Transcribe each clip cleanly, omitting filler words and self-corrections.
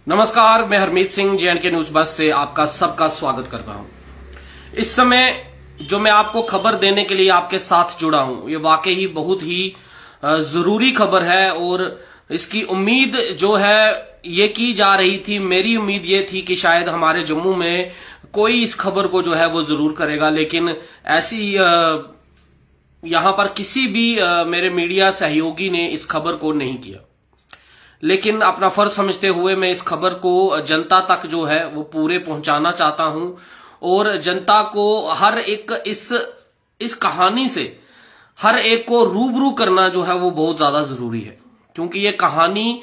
नमस्कार, मैं हरमीत सिंह जे&के न्यूज बस से आपका सबका स्वागत कर रहा हूं। इस समय जो मैं आपको खबर देने के लिए आपके साथ जुड़ा हूं, ये वाकई ही बहुत ही जरूरी खबर है और इसकी उम्मीद जो है ये की जा रही थी। मेरी उम्मीद ये थी कि शायद हमारे जम्मू में कोई इस खबर को जो है वो जरूर करेगा, लेकिन ऐसी यहां पर किसी भी मेरे मीडिया सहयोगी ने इस खबर को नहीं किया। लेकिन अपना फर्ज समझते हुए मैं इस खबर को जनता तक जो है वो पूरे पहुंचाना चाहता हूं और जनता को हर एक इस कहानी से हर एक को रूबरू करना जो है वो बहुत ज्यादा जरूरी है, क्योंकि ये कहानी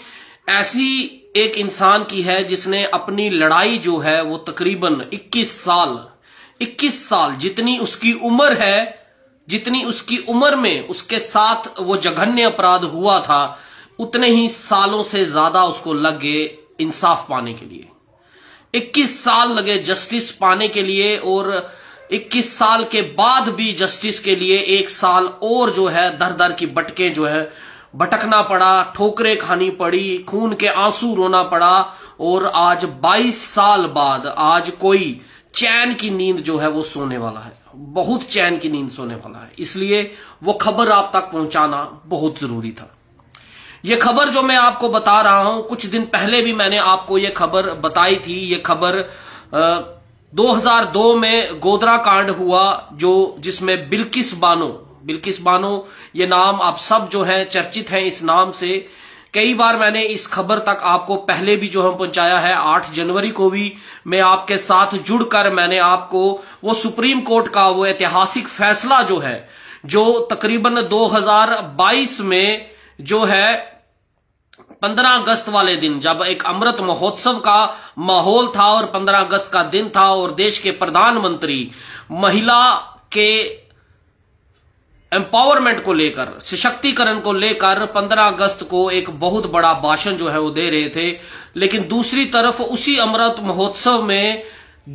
ऐसी एक इंसान की है जिसने अपनी लड़ाई जो है वो तकरीबन 21 साल जितनी उसकी उम्र है, जितनी उसकी उम्र में उसके साथ वो जघन्य अपराध हुआ था, उतने ही सालों से ज्यादा उसको लग गए इंसाफ पाने के लिए। 21 साल लगे जस्टिस पाने के लिए और 21 साल के बाद भी जस्टिस के लिए 1 साल और जो है दर दर की बटके जो है भटकना पड़ा, ठोकरें खानी पड़ी, खून के आंसू रोना पड़ा और आज 22 साल बाद आज कोई चैन की नींद जो है वो सोने वाला है, बहुत चैन की नींद सोने वाला है। इसलिए वो खबर आप तक पहुंचाना बहुत जरूरी था। ये खबर जो मैं आपको बता रहा हूं, कुछ दिन पहले भी मैंने आपको ये खबर बताई थी। ये खबर 2002 में गोधरा कांड हुआ, जो जिसमें बिल्किस बानो ये नाम आप सब जो है चर्चित हैं इस नाम से। कई बार मैंने इस खबर तक आपको पहले भी जो हम पहुंचाया है। 8 जनवरी को भी मैं आपके साथ जुड़कर मैंने आपको वो सुप्रीम कोर्ट का वो ऐतिहासिक फैसला जो है, जो तकरीबन 2022 में जो है 15 अगस्त वाले दिन, जब एक अमृत महोत्सव का माहौल था और 15 अगस्त का दिन था और देश के प्रधानमंत्री महिला के एम्पावरमेंट को लेकर, सशक्तिकरण को लेकर 15 अगस्त को एक बहुत बड़ा भाषण जो है वो दे रहे थे। लेकिन दूसरी तरफ उसी अमृत महोत्सव में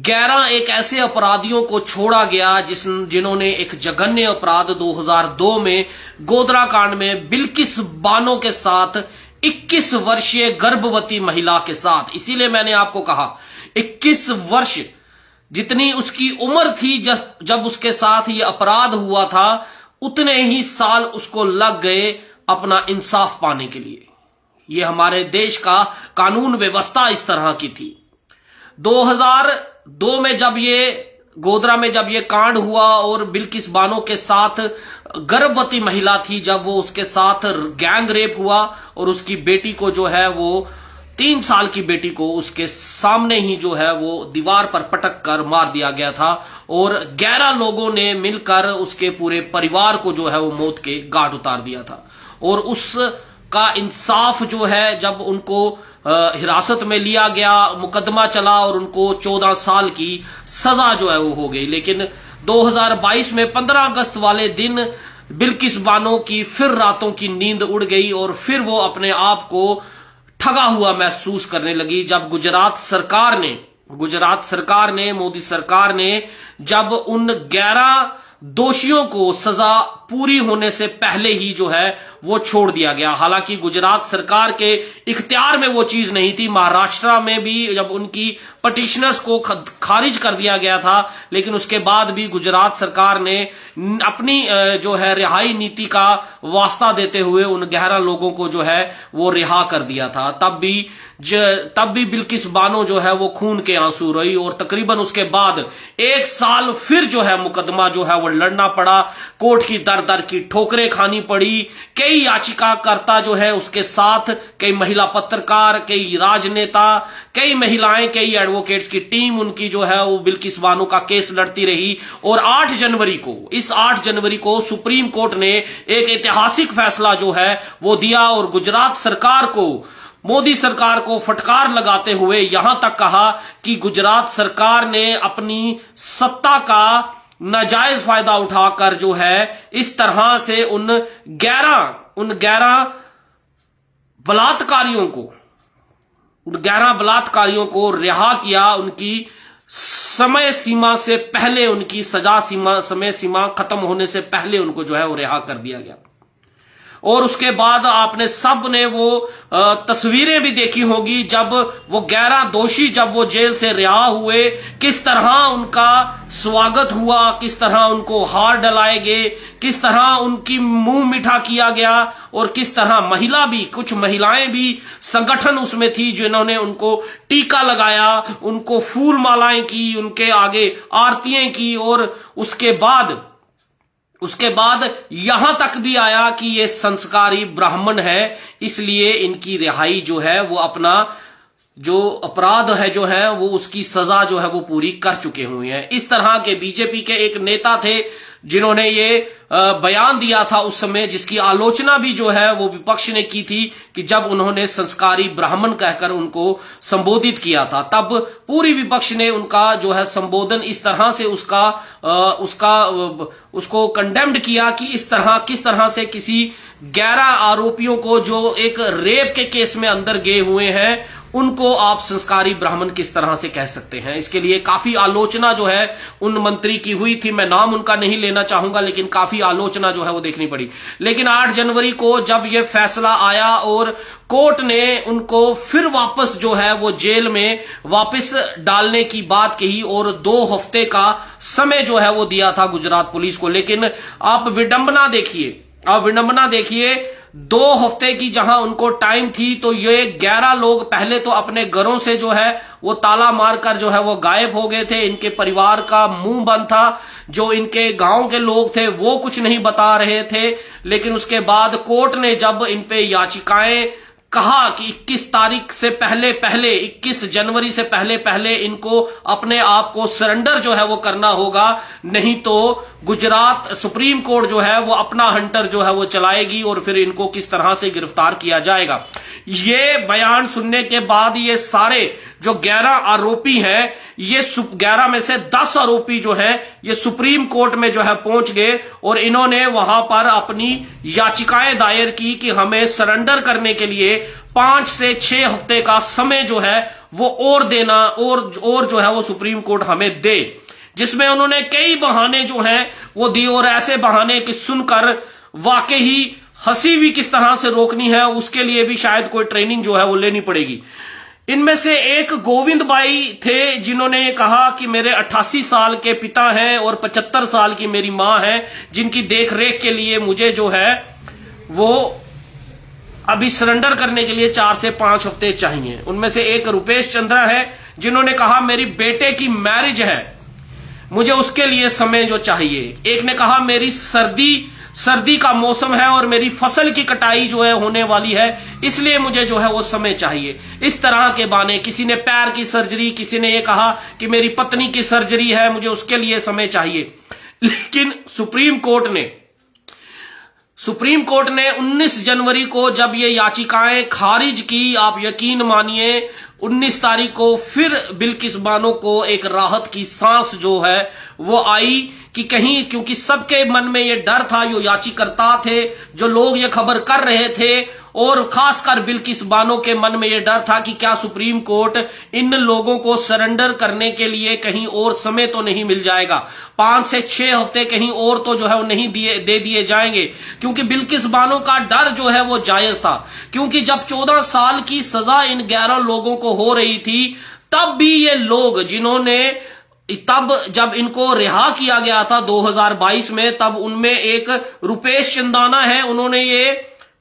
11 एक ऐसे अपराधियों को छोड़ा गया जिन्होंने एक जघन्य अपराध 2002 में गोधरा कांड में बिल्किस बानो के साथ 21 वर्षीय गर्भवती महिला के साथ, इसीलिए मैंने आपको कहा 21 वर्ष जितनी उसकी उम्र थी जब उसके साथ ये अपराध हुआ था, उतने ही साल उसको लग गए अपना इंसाफ पाने के लिए। ये हमारे देश का कानून व्यवस्था इस तरह की थी। 2002 में जब ये गोधरा में जब ये कांड हुआ और बिल्किस बानो के साथ गर्भवती महिला थी, जब वो उसके साथ गैंग रेप हुआ और उसकी बेटी को जो है वो 3 साल की बेटी को उसके सामने ही जो है वो दीवार पर पटक कर मार दिया गया था और 11 लोगों ने मिलकर उसके पूरे परिवार को जो है वो मौत के घाट उतार दिया था। और उसका इंसाफ जो है, जब उनको हिरासत में लिया गया, मुकदमा चला और उनको 14 साल की सजा जो है वो हो गई। लेकिन 2022 में 15 अगस्त वाले दिन बिल्किस बानो की फिर रातों की नींद उड़ गई और फिर वो अपने आप को ठगा हुआ महसूस करने लगी, जब गुजरात सरकार ने मोदी सरकार ने जब उन 11 दोषियों को सजा पूरी होने से पहले ही जो है वो छोड़ दिया गया। हालांकि गुजरात सरकार के इख्तियार में वो चीज नहीं थी। महाराष्ट्र में भी जब उनकी पटिशनर्स को खारिज कर दिया गया था, लेकिन उसके बाद भी गुजरात सरकार ने अपनी जो है रिहाई नीति का वास्ता देते हुए उन 11 लोगों को जो है वो रिहा कर दिया था। तब भी बिल्किस बानो जो है वो खून के आंसू रोई और तकरीबन उसके बाद 1 साल फिर जो है मुकदमा जो है वो लड़ना पड़ा। कोर्ट की दर दर की ठोकरें खानी पड़ी। कई याचिकाकर्ता जो है उसके साथ, कई महिला पत्रकार, कई राजनेता, कई महिलाएं, कई एडवोकेट्स की टीम उनकी जो है वो बिल्किस बानो का केस लड़ती रही। और 8 जनवरी को सुप्रीम कोर्ट ने एक ऐतिहासिक फैसला जो है वो दिया और गुजरात सरकार को, मोदी सरकार को फटकार लगाते हुए यहां तक कहा कि गुजरात सरकार ने अपनी सत्ता का नाजायज फायदा उठाकर जो है इस तरह से उन 11 बलात्कारियों को रिहा किया। उनकी समय सीमा से पहले, उनकी समय सीमा खत्म होने से पहले उनको जो है वो रिहा कर दिया गया। और उसके बाद आपने सब ने वो तस्वीरें भी देखी होगी जब वो 11 दोषी जब वो जेल से रिहा हुए, किस तरह उनका स्वागत हुआ, किस तरह उनको हार डलाए गए, किस तरह उनकी मुंह मीठा किया गया, और किस तरह महिला भी, कुछ महिलाएं भी संगठन उसमें थी जिन्होंने उनको टीका लगाया, उनको फूल मालाएं की, उनके आगे आरतियां की, और उसके बाद यहां तक भी आया कि ये संस्कारी ब्राह्मण है, इसलिए इनकी रिहाई जो है वो अपना जो अपराध है जो है वो उसकी सजा जो है वो पूरी कर चुके हुए हैं। इस तरह के बीजेपी के एक नेता थे जिन्होंने ये बयान दिया था उस समय, जिसकी आलोचना भी जो है वो विपक्ष ने की थी कि जब उन्होंने संस्कारी ब्राह्मण कहकर उनको संबोधित किया था, तब पूरी विपक्ष ने उनका जो है संबोधन इस तरह से उसको कंडेम्ड किया कि इस तरह किस तरह से किसी 11 आरोपियों को जो एक रेप के केस में अंदर गए हुए हैं उनको आप संस्कारी ब्राह्मण किस तरह से कह सकते हैं। इसके लिए काफी आलोचना जो है उन मंत्री की हुई थी, मैं नाम उनका नहीं लेना चाहूंगा, लेकिन काफी आलोचना जो है वो देखनी पड़ी। लेकिन 8 जनवरी को जब ये फैसला आया और कोर्ट ने उनको फिर वापस जो है वो जेल में वापस डालने की बात कही और 2 हफ्ते का समय जो है वो दिया था गुजरात पुलिस को। लेकिन आप विडंबना देखिए, 2 हफ्ते की जहां उनको टाइम थी, तो ये 11 लोग पहले तो अपने घरों से जो है वो ताला मारकर जो है वो गायब हो गए थे। इनके परिवार का मुंह बंद था, जो इनके गांव के लोग थे वो कुछ नहीं बता रहे थे। लेकिन उसके बाद कोर्ट ने जब इन पे याचिकाएं कहा कि 21 जनवरी से पहले इनको अपने आप को सरेंडर जो है वो करना होगा, नहीं तो गुजरात सुप्रीम कोर्ट जो है वो अपना हंटर जो है वो चलाएगी और फिर इनको किस तरह से गिरफ्तार किया जाएगा। ये बयान सुनने के बाद ये सारे जो 11 आरोपी हैं, ये 11 में से 10 आरोपी जो हैं ये सुप्रीम कोर्ट में जो है पहुंच गए और इन्होंने वहां पर अपनी याचिकाएं दायर की कि हमें सरेंडर करने के लिए 5 से 6 हफ्ते का समय जो है वो और देना और जो है वो सुप्रीम कोर्ट हमें दे, जिसमें उन्होंने कई बहाने जो हैं वो दिए और ऐसे बहाने कि सुनकर वाकई हंसी भी किस तरह से रोकनी है उसके लिए भी शायद कोई ट्रेनिंग जो है वो लेनी पड़ेगी। इनमें से एक गोविंद भाई थे जिन्होंने ये कहा कि मेरे 88 साल के पिता हैं और 75 साल की मेरी मां है, जिनकी देख रेख के लिए मुझे जो है वो अभी सरेंडर करने के लिए 4 से 5 हफ्ते चाहिए। उनमें से एक रुपेश चंद्रा है जिन्होंने कहा मेरी बेटे की मैरिज है, मुझे उसके लिए समय जो चाहिए। एक ने कहा मेरी सर्दी का मौसम है और मेरी फसल की कटाई जो है होने वाली है, इसलिए मुझे जो है वो समय चाहिए। इस तरह के बहाने, किसी ने पैर की सर्जरी, किसी ने ये कहा कि मेरी पत्नी की सर्जरी है, मुझे उसके लिए समय चाहिए। लेकिन सुप्रीम कोर्ट ने 19 जनवरी को जब ये याचिकाएं खारिज की, आप यकीन मानिए 19 तारीख को फिर बिल्किस बानो को एक राहत की सांस जो है वो आई कि कहीं, क्योंकि सबके मन में ये डर था, जो याचिकर्ता थे, जो लोग ये खबर कर रहे थे, और खासकर बिल्किस बानो के मन में ये डर था कि क्या सुप्रीम कोर्ट इन लोगों को सरेंडर करने के लिए कहीं और समय तो नहीं मिल जाएगा, 5 से 6 हफ्ते कहीं और तो जो है वो नहीं दे दिए जाएंगे। क्योंकि बिल्किस बानो का डर जो है वो जायज था, क्योंकि जब 14 साल की सजा इन 11 लोगों को हो रही थी, तब भी ये लोग तब जब इनको रिहा किया गया था 2022 में, तब उनमें एक रुपेश चंदाना है,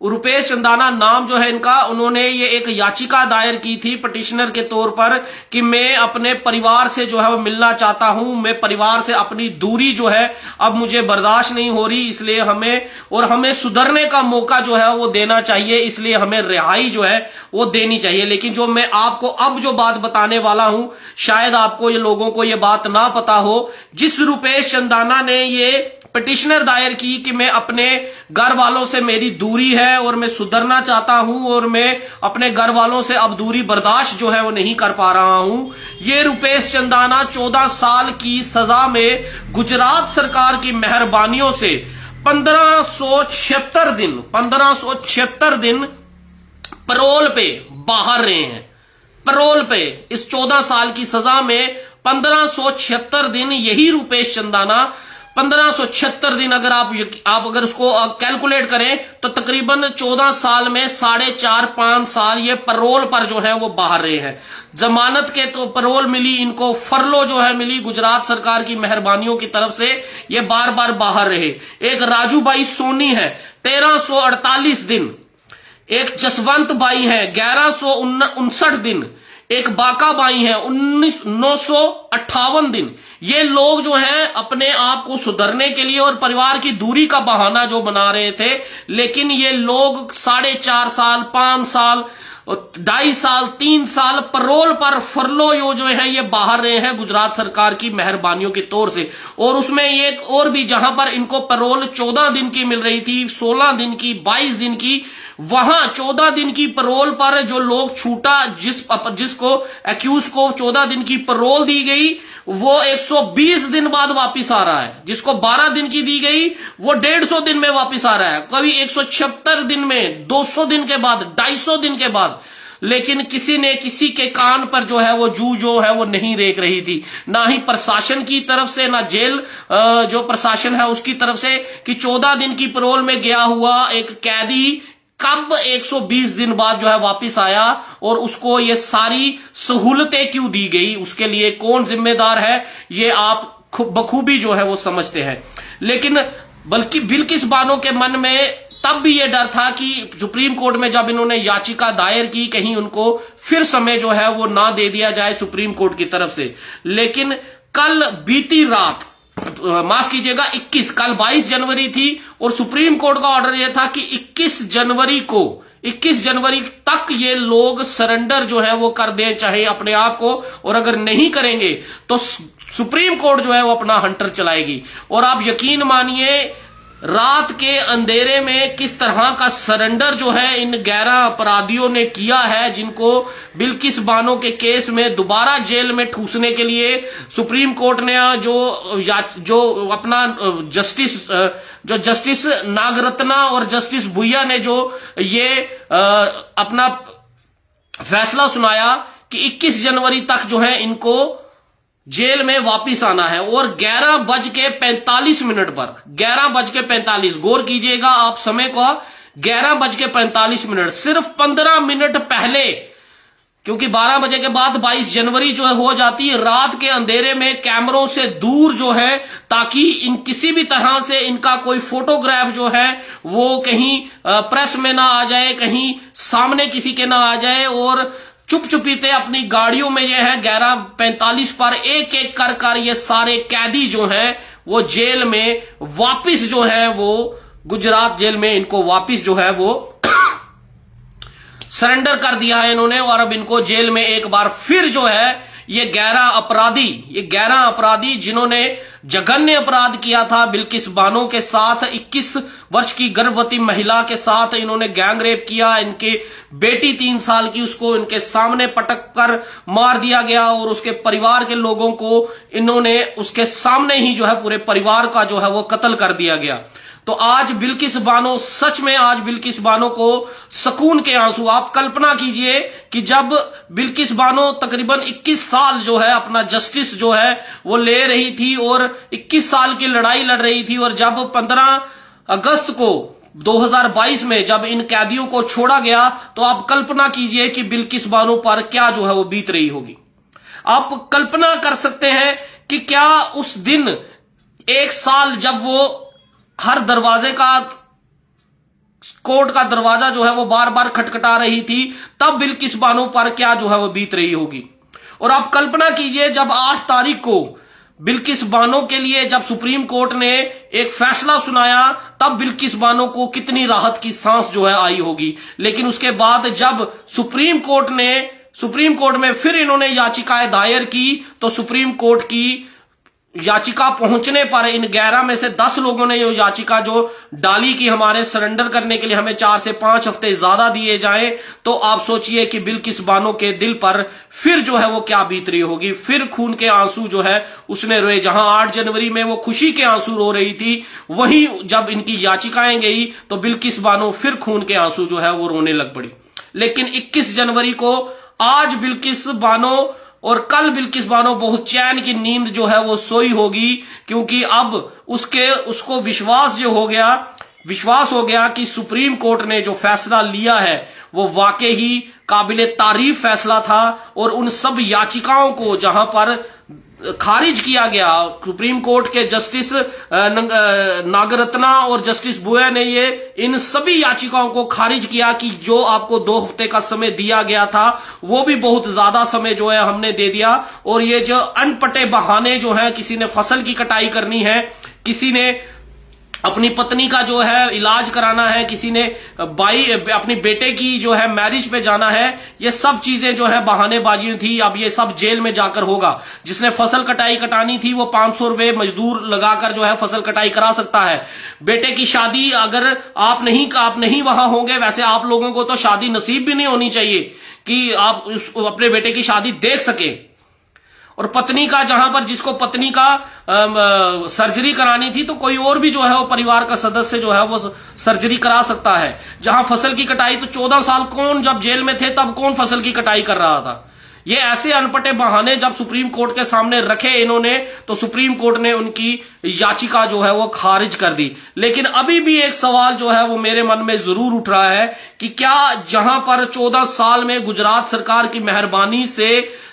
रुपेश चंदाना नाम जो है इनका, उन्होंने ये एक याचिका दायर की थी पिटिशनर के तौर पर कि मैं अपने परिवार से जो है वो मिलना चाहता हूं, मैं परिवार से अपनी दूरी जो है अब मुझे बर्दाश्त नहीं हो रही, इसलिए हमें सुधरने का मौका जो है वो देना चाहिए, इसलिए हमें रिहाई जो है वो देनी चाहिए। लेकिन जो मैं आपको अब जो बात बताने वाला हूं, शायद आपको ये लोगों को ये बात ना पता हो। जिस रुपेश चंदाना ने ये पिटिशनर दायर की कि मैं अपने घर वालों से मेरी दूरी है और मैं सुधरना चाहता हूं और मैं अपने घर वालों से अब दूरी बर्दाश्त जो है वो नहीं कर पा रहा हूं, ये रुपेश चंदाना 14 साल की सजा में गुजरात सरकार की मेहरबानियों से 1576 दिन पैरोल पे बाहर रहे हैं। पैरोल पे इस 14 साल की सजा में 1576 दिन यही रुपेश चंदाना 1576 दिन अगर आप अगर उसको कैलकुलेट करें तो तकरीबन 14 साल में 4.5-5 साल ये पैरोल पर जो है वो बाहर रहे हैं। जमानत के तो पैरोल मिली इनको, फरलो जो है मिली गुजरात सरकार की मेहरबानियों की तरफ से, ये बार बार बाहर रहे। एक राजू भाई सोनी है 1348 दिन, एक जसवंत बाई है 1159 दिन, एक बाका बाई है 958 दिन। ये लोग जो हैं अपने आप को सुधरने के लिए और परिवार की दूरी का बहाना जो बना रहे थे, लेकिन ये लोग 4.5 साल, 5 साल, 2.5 साल, 3 साल पैरोल पर फरलो जो है ये बाहर रहे हैं गुजरात सरकार की मेहरबानियों के तौर से। और उसमें एक और भी, जहां पर इनको पैरोल 14 दिन की मिल रही थी, 16 दिन की, 22 दिन की, वहां 14 दिन की पैरोल पर जो लोग छूटा, जिसको एक्यूज को 14 दिन की पैरोल दी गई, वो 120 दिन बाद वापिस आ रहा है। जिसको 12 दिन की दी गई वो 150 दिन में वापिस आ रहा है, कभी 176 दिन में, 200 दिन के बाद, 250 दिन के बाद। लेकिन किसी ने किसी के कान पर जो है वो जू जो है वो नहीं रेख रही थी, ना ही प्रशासन की तरफ से, ना जेल जो प्रशासन है उसकी तरफ से, कि 14 दिन की पैरोल में गया हुआ एक कैदी कब 120 दिन बाद जो है वापिस आया और उसको ये सारी सहूलतें क्यों दी गई, उसके लिए कौन जिम्मेदार है, ये आप बखूबी जो है वो समझते हैं। लेकिन बल्कि बिल्किस बानो के मन में तब भी ये डर था कि सुप्रीम कोर्ट में जब इन्होंने याचिका दायर की, कहीं उनको फिर समय जो है वो ना दे दिया जाए सुप्रीम कोर्ट की तरफ से। लेकिन कल बीती रात, माफ कीजिएगा 21, कल 22 जनवरी थी और सुप्रीम कोर्ट का ऑर्डर यह था कि 21 जनवरी तक ये लोग सरेंडर जो है वो कर दें चाहे अपने आप को, और अगर नहीं करेंगे तो सुप्रीम कोर्ट जो है वो अपना हंटर चलाएगी। और आप यकीन मानिए रात के अंधेरे में किस तरह का सरेंडर जो है इन 11 अपराधियों ने किया है, जिनको बिल्किस बानो के केस में दोबारा जेल में ठूसने के लिए सुप्रीम कोर्ट ने जो अपना जस्टिस नागरत्ना और जस्टिस भुइया ने जो ये अपना फैसला सुनाया कि 21 जनवरी तक जो है इनको जेल में वापिस आना है। और 11:45 पर, 11:45, गौर कीजिएगा आप समय को, 11:45, सिर्फ 15 मिनट पहले, क्योंकि 12 बजे के बाद 22 जनवरी जो है हो जाती है, रात के अंधेरे में कैमरों से दूर जो है, ताकि इन किसी भी तरह से इनका कोई फोटोग्राफ जो है वो कहीं प्रेस में ना आ जाए, कहीं सामने किसी के ना आ जाए, और चुप चुपीते अपनी गाड़ियों में ये है 11:45 पर एक एक कर ये सारे कैदी जो हैं वो जेल में वापिस जो है वो गुजरात जेल में इनको वापिस जो है वो सरेंडर कर दिया है इन्होंने। और अब इनको जेल में एक बार फिर जो है ये 11 अपराधी जिन्होंने जघन्य अपराध किया था बिल्किस बानो के साथ, 21 वर्ष की गर्भवती महिला के साथ इन्होंने गैंग रेप किया। इनके बेटी 3 साल की, उसको इनके सामने पटक कर मार दिया गया और उसके परिवार के लोगों को इन्होंने उसके सामने ही जो है पूरे परिवार का जो है वो कत्ल कर दिया गया। तो आज बिल्किस बानो, सच में आज बिल्किस बानो को सुकून के आंसू, आप कल्पना कीजिए कि जब बिल्किस बानो तकरीबन 21 साल जो है अपना जस्टिस जो है वो ले रही थी और 21 साल की लड़ाई लड़ रही थी, और जब 15 अगस्त को 2022 में जब इन कैदियों को छोड़ा गया, तो आप कल्पना कीजिए कि बिल्किस बानो पर क्या जो है वो बीत रही होगी। आप कल्पना कर सकते हैं कि क्या उस दिन 1 साल जब वो हर दरवाजे का, कोर्ट का दरवाजा जो है वो बार बार खटखटा रही थी, तब बिल्किस बानो पर क्या जो है वो बीत रही होगी। और आप कल्पना कीजिए जब 8 तारीख को बिल्किस बानो के लिए जब सुप्रीम कोर्ट ने एक फैसला सुनाया, तब बिल्किस बानो को कितनी राहत की सांस जो है आई होगी। लेकिन उसके बाद जब सुप्रीम कोर्ट में फिर इन्होंने याचिकाएं दायर की, तो सुप्रीम कोर्ट की याचिका पहुंचने पर इन 11 में से 10 लोगों ने ये याचिका जो डाली कि हमारे सरेंडर करने के लिए हमें 4 से 5 हफ्ते ज्यादा दिए जाएं, तो आप सोचिए कि बिल्किस बानो के दिल पर फिर जो है वो क्या बीत रही होगी। फिर खून के आंसू जो है उसने रोए। जहां 8 जनवरी में वो खुशी के आंसू रो रही थी, वहीं जब इनकी याचिकाएं गई तो बिल्किस बानो फिर खून के आंसू जो है वो रोने लग पड़ी। लेकिन 21 जनवरी को आज बिल्किस बानो और कल बिल्किस बानो बहुत चैन की नींद जो है वो सोई होगी, क्योंकि अब उसको विश्वास हो गया कि सुप्रीम कोर्ट ने जो फैसला लिया है वो वाकई ही काबिले तारीफ फैसला था। और उन सब याचिकाओं को जहां पर खारिज किया गया, सुप्रीम कोर्ट के जस्टिस नागरत्ना और जस्टिस बुया ने ये इन सभी याचिकाओं को खारिज किया कि जो आपको 2 हफ्ते का समय दिया गया था वो भी बहुत ज्यादा समय जो है हमने दे दिया। और ये जो अनपटे बहाने जो है, किसी ने फसल की कटाई करनी है, किसी ने अपनी पत्नी का जो है इलाज कराना है, किसी ने अपनी बेटे की जो है मैरिज पे जाना है, ये सब चीजें जो है बहानेबाजी थी। अब ये सब जेल में जाकर होगा। जिसने फसल कटाई कटानी थी वो 500 रुपए मजदूर लगाकर जो है फसल कटाई करा सकता है। बेटे की शादी अगर आप नहीं वहां होंगे, वैसे आप लोगों को तो शादी नसीब भी नहीं होनी चाहिए कि आप अपने बेटे की शादी देख सके। और पत्नी का, जहां पर जिसको पत्नी का सर्जरी करानी थी तो कोई और भी जो है वो परिवार का सदस्य जो है वो सर्जरी करा सकता है। जहां फसल की कटाई तो 14 साल कौन, जब जेल में थे तब कौन फसल की कटाई कर रहा था। ये ऐसे अनपटे बहाने जब सुप्रीम कोर्ट के सामने रखे इन्होंने, तो सुप्रीम कोर्ट ने उनकी याचिका जो है वो खारिज कर दी। लेकिन अभी भी एक सवाल जो है वो मेरे मन में जरूर उठ रहा है कि क्या जहां पर 14 साल में गुजरात सरकार की मेहरबानी से,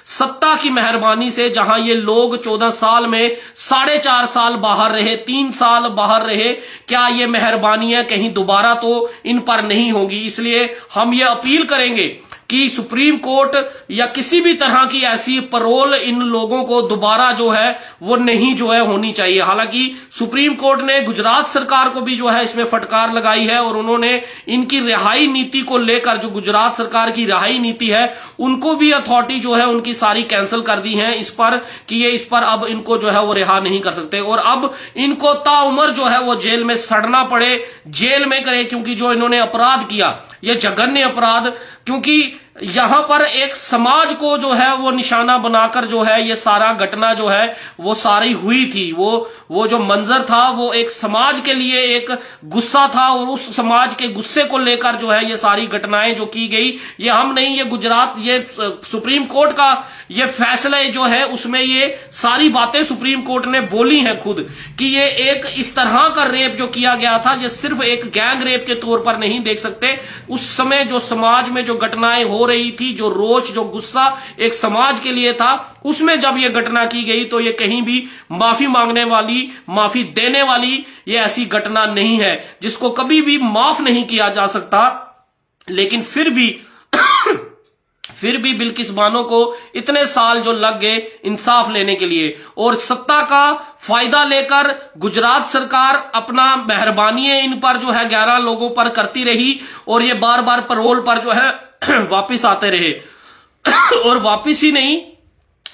सत्ता की मेहरबानी से, जहां ये लोग 14 साल में 4.5 साल बाहर रहे, 3 साल बाहर रहे, क्या ये मेहरबानियां कहीं दोबारा तो इन पर नहीं होंगी। इसलिए हम ये अपील करेंगे कि सुप्रीम कोर्ट या किसी भी तरह की ऐसी पैरोल इन लोगों को दोबारा जो है वो नहीं जो है होनी चाहिए। हालांकि सुप्रीम कोर्ट ने गुजरात सरकार को भी जो है इसमें फटकार लगाई है और उन्होंने इनकी रिहाई नीति को लेकर, जो गुजरात सरकार की रिहाई नीति है, उनको भी अथॉरिटी जो है उनकी सारी कैंसिल कर दी है इस पर कि ये इस पर अब इनको जो है वो रिहा नहीं कर सकते और अब इनको ताउम्र जो है वो जेल में सड़ना पड़े, जेल में करे, क्योंकि जो इन्होंने अपराध किया ये जघन्य अपराध, क्योंकि यहां पर एक समाज को जो है वो निशाना बनाकर जो है ये सारा घटना जो है वो सारी हुई थी। वो जो मंजर था वो एक समाज के लिए एक गुस्सा था और उस समाज के गुस्से को लेकर जो है ये सारी घटनाएं जो की गई, ये हम नहीं, ये गुजरात, ये सुप्रीम कोर्ट का ये फैसले जो है उसमें ये सारी बातें सुप्रीम कोर्ट ने बोली हैं खुद कि ये एक इस तरह का रेप जो किया गया था ये सिर्फ एक गैंग रेप के तौर पर नहीं देख सकते। उस समय जो समाज में जो घटनाएं हो रही थी, जो रोष, जो गुस्सा एक समाज के लिए था, उसमें जब ये घटना की गई तो ये कहीं भी माफी मांगने वाली, माफी देने वाली ये ऐसी घटना नहीं है जिसको कभी भी माफ नहीं किया जा सकता। लेकिन फिर भी बिल्किस बानो को इतने साल जो लग गए इंसाफ लेने के लिए, और सत्ता का फायदा लेकर गुजरात सरकार अपना मेहरबानी इन पर जो है 11 लोगों पर करती रही और ये बार बार पैरोल पर जो है वापिस आते रहे और वापिस ही नहीं,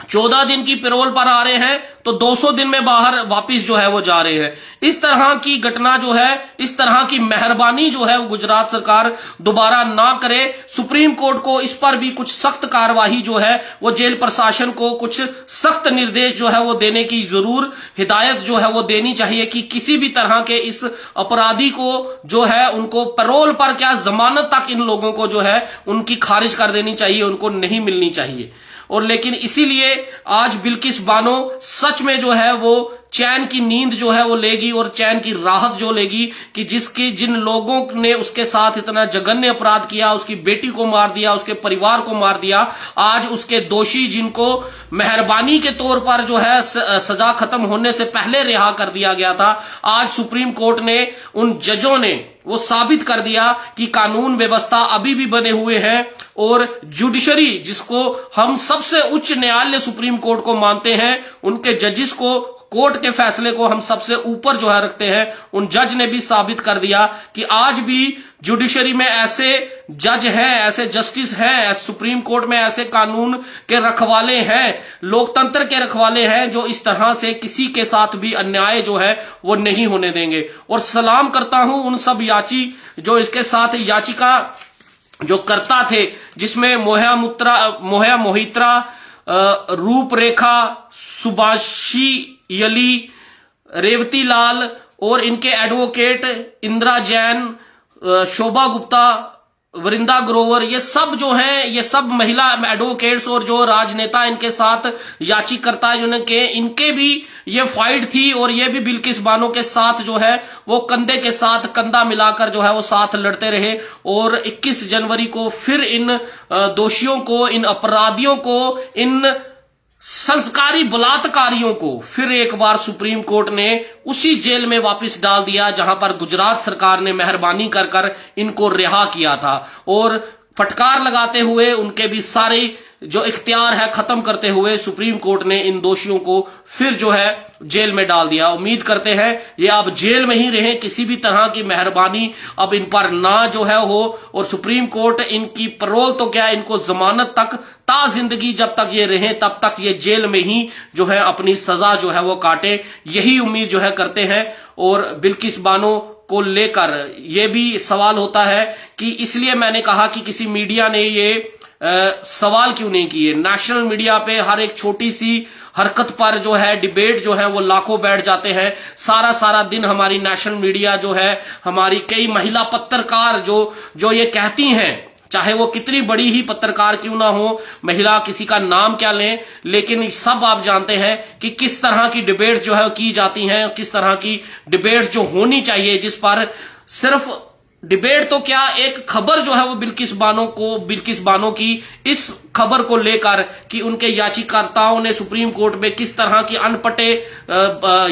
14 दिन की पैरोल पर आ रहे हैं तो 200 दिन में बाहर वापिस जो है वो जा रहे हैं। इस तरह की घटना जो है, इस तरह की मेहरबानी जो है वो गुजरात सरकार दोबारा ना करे। सुप्रीम कोर्ट को इस पर भी कुछ सख्त कार्यवाही जो है वो, जेल प्रशासन को कुछ सख्त निर्देश जो है वो देने की जरूर हिदायत जो है वो देनी चाहिए कि किसी भी तरह के इस अपराधी को जो है उनको पैरोल पर, क्या जमानत तक इन लोगों को जो है उनकी खारिज कर देनी चाहिए, उनको नहीं मिलनी चाहिए। और लेकिन इसीलिए आज बिल्किस बानो सच में जो है वो चैन की नींद जो है वो लेगी और चैन की राहत जो लेगी कि जिन लोगों ने उसके साथ इतना जघन्य अपराध किया, उसकी बेटी को मार दिया, उसके परिवार को मार दिया, आज उसके दोषी जिनको मेहरबानी के तौर पर जो है सजा खत्म होने से पहले रिहा कर दिया गया था, आज सुप्रीम कोर्ट ने, उन जजों ने वो साबित कर दिया कि कानून व्यवस्था अभी भी बने हुए हैं और जुडिशरी, जिसको हम सबसे उच्च न्यायालय सुप्रीम कोर्ट को मानते हैं, उनके जजिस को, कोर्ट के फैसले को हम सबसे ऊपर जो है रखते हैं, उन जज ने भी साबित कर दिया कि आज भी जुडिशरी में ऐसे जज हैं, ऐसे जस्टिस हैं, सुप्रीम कोर्ट में ऐसे कानून के रखवाले हैं, लोकतंत्र के रखवाले हैं जो इस तरह से किसी के साथ भी अन्याय जो है वो नहीं होने देंगे। और सलाम करता हूं उन सब जो इसके साथ याचिका जो करता थे, जिसमें मोहिया मोहित्रा, रूपरेखा, सुभाषी यली, रेवती लाल और इनके एडवोकेट इंदिरा जैन, शोभा गुप्ता, वृंदा ग्रोवर, ये सब जो है, ये सब महिला एडवोकेट्स और जो राजनेता इनके साथ याचिकाकर्ता जिनके इनके भी ये फाइट थी, और ये भी बिल्किस बानो के साथ जो है वो कंधे के साथ कंधा मिलाकर जो है वो साथ लड़ते रहे। और 21 जनवरी को फिर इन दोषियों को, इन अपराधियों को, इन संस्कारी बलात्कारियों को फिर एक बार सुप्रीम कोर्ट ने उसी जेल में वापस डाल दिया जहां पर गुजरात सरकार ने मेहरबानी कर कर इनको रिहा किया था। और फटकार लगाते हुए उनके भी सारे जो इख्तियार है खत्म करते हुए सुप्रीम कोर्ट ने इन दोषियों को फिर जो है जेल में डाल दिया। उम्मीद करते हैं ये अब जेल में ही रहें, किसी भी तरह की मेहरबानी अब इन पर ना जो है हो, और सुप्रीम कोर्ट इनकी पैरोल तो क्या, इनको जमानत तक ता जिंदगी जब तक ये रहें तब तक ये जेल में ही जो है अपनी सजा जो है वो काटे, यही उम्मीद जो है करते हैं। और बिल्किस बानो को लेकर ये भी सवाल होता है कि इसलिए मैंने कहा कि किसी मीडिया ने ये सवाल क्यों नहीं किए। नेशनल मीडिया पे हर एक छोटी सी हरकत पर जो है डिबेट जो है वो लाखों बैठ जाते हैं। सारा दिन हमारी नेशनल मीडिया जो है, हमारी कई महिला पत्रकार जो ये कहती हैं, चाहे वो कितनी बड़ी ही पत्रकार क्यों ना हो, महिला किसी का नाम क्या लें, लेकिन सब आप जानते हैं कि किस तरह की डिबेट्स जो है की जाती हैं, किस तरह की डिबेट्स जो होनी चाहिए, जिस पर सिर्फ डिबेट तो क्या, एक खबर जो है वो बिल्किस बानो की इस खबर को लेकर कि उनके याचिकाकर्ताओं ने सुप्रीम कोर्ट में किस तरह की अनपटे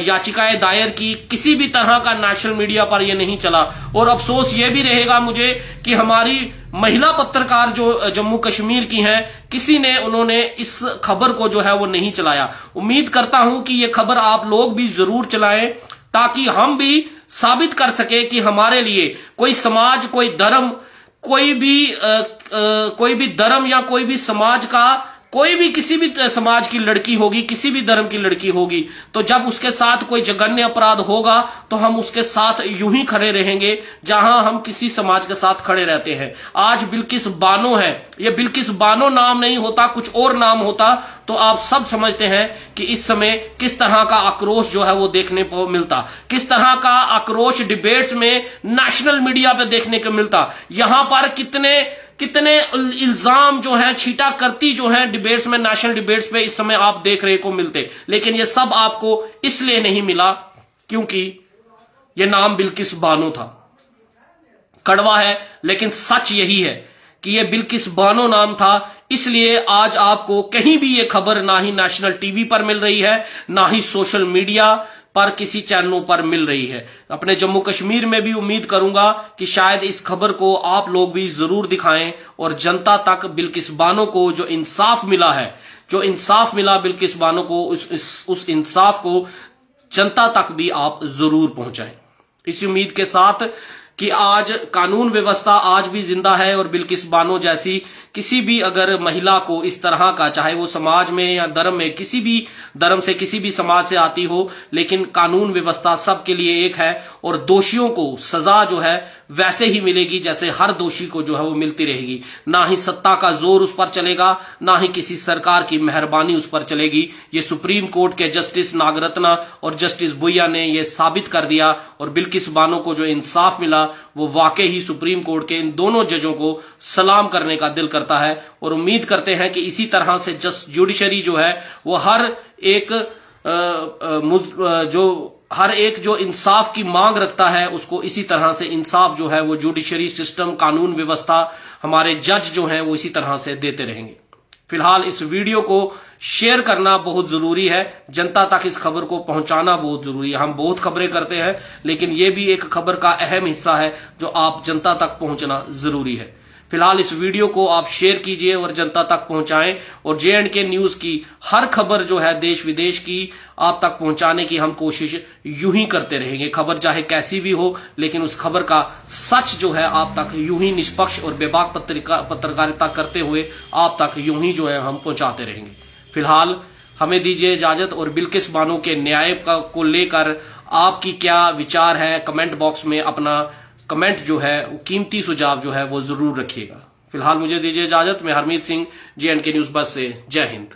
याचिकाएं दायर की, किसी भी तरह का नेशनल मीडिया पर यह नहीं चला। और अफसोस ये भी रहेगा मुझे कि हमारी महिला पत्रकार जो जम्मू कश्मीर की हैं, किसी ने उन्होंने इस खबर को जो है वो नहीं चलाया। उम्मीद करता हूं कि ये खबर आप लोग भी जरूर चलाएं, ताकि हम भी साबित कर सके कि हमारे लिए कोई समाज, कोई धर्म, कोई भी धर्म या कोई भी समाज का, कोई भी किसी भी समाज की लड़की होगी, किसी भी धर्म की लड़की होगी, तो जब उसके साथ कोई जघन्य अपराध होगा तो हम उसके साथ यूं ही खड़े रहेंगे जहां हम किसी समाज के साथ खड़े रहते हैं। आज बिल्किस बानो है, ये बिल्किस बानो नाम नहीं होता, कुछ और नाम होता तो आप सब समझते हैं कि इस समय किस तरह का आक्रोश जो है वो देखने को मिलता, किस तरह का आक्रोश डिबेट्स में नेशनल मीडिया पे देखने को मिलता। यहां पर कितने इल्जाम जो है, छीटा करती जो है डिबेट्स में, नेशनल डिबेट्स पे इस समय आप देख रहे को मिलते, लेकिन ये सब आपको इसलिए नहीं मिला क्योंकि ये नाम बिल्किस बानो था। कड़वा है लेकिन सच यही है कि ये बिल्किस बानो नाम था, इसलिए आज आपको कहीं भी ये खबर ना ही नेशनल टीवी पर मिल रही है, ना ही सोशल मीडिया पर किसी चैनलों पर मिल रही है। अपने जम्मू कश्मीर में भी उम्मीद करूंगा कि शायद इस खबर को आप लोग भी जरूर दिखाएं और जनता तक बिल्किस बानो को जो इंसाफ मिला है, जो इंसाफ मिला बिल्किस बानो को, उस इंसाफ को जनता तक भी आप जरूर पहुंचाएं। इस उम्मीद के साथ कि आज कानून व्यवस्था आज भी जिंदा है और बिल्किस बानो जैसी किसी भी अगर महिला को इस तरह का, चाहे वो समाज में या धर्म में, किसी भी धर्म से, किसी भी समाज से आती हो, लेकिन कानून व्यवस्था सबके लिए एक है और दोषियों को सजा जो है वैसे ही मिलेगी जैसे हर दोषी को जो है वो मिलती रहेगी। ना ही सत्ता का जोर उस पर चलेगा, ना ही किसी सरकार की मेहरबानी उस पर चलेगी। ये सुप्रीम कोर्ट के जस्टिस नागरत्ना और जस्टिस भुइया ने ये साबित कर दिया और बिल्किस बानो को जो इंसाफ मिला वो वाकई ही सुप्रीम कोर्ट के इन दोनों जजों को सलाम करने का दिल करता है। और उम्मीद करते हैं कि इसी तरह से जस्ट जुडिशरी जो है वो हर एक जो इंसाफ की मांग रखता है उसको इसी तरह से इंसाफ जो है वो जुडिशरी सिस्टम, कानून व्यवस्था, हमारे जज जो हैं वो इसी तरह से देते रहेंगे। फिलहाल इस वीडियो को शेयर करना बहुत जरूरी है, जनता तक इस खबर को पहुंचाना बहुत जरूरी है। हम बहुत खबरें करते हैं लेकिन ये भी एक खबर का अहम हिस्सा है जो आप जनता तक पहुंचना जरूरी है। फिलहाल इस वीडियो को आप शेयर कीजिए और जनता तक पहुंचाएं और J&K न्यूज की हर खबर जो है देश विदेश की आप तक पहुंचाने की हम कोशिश यूं ही करते रहेंगे। खबर चाहे कैसी भी हो लेकिन उस खबर का सच जो है आप तक यूं ही निष्पक्ष और बेबाक पत्रकारिता करते हुए आप तक यूं ही जो है हम पहुंचाते रहेंगे। फिलहाल हमें दीजिए इजाजत और बिल्किस बानो के न्याय को लेकर आपकी क्या विचार है, कमेंट बॉक्स में अपना कमेंट जो है कीमती सुझाव जो है वो जरूर रखिएगा। फिलहाल मुझे दीजिए इजाजत। मैं हरमीत सिंह, J&K न्यूज बस से। जय हिंद।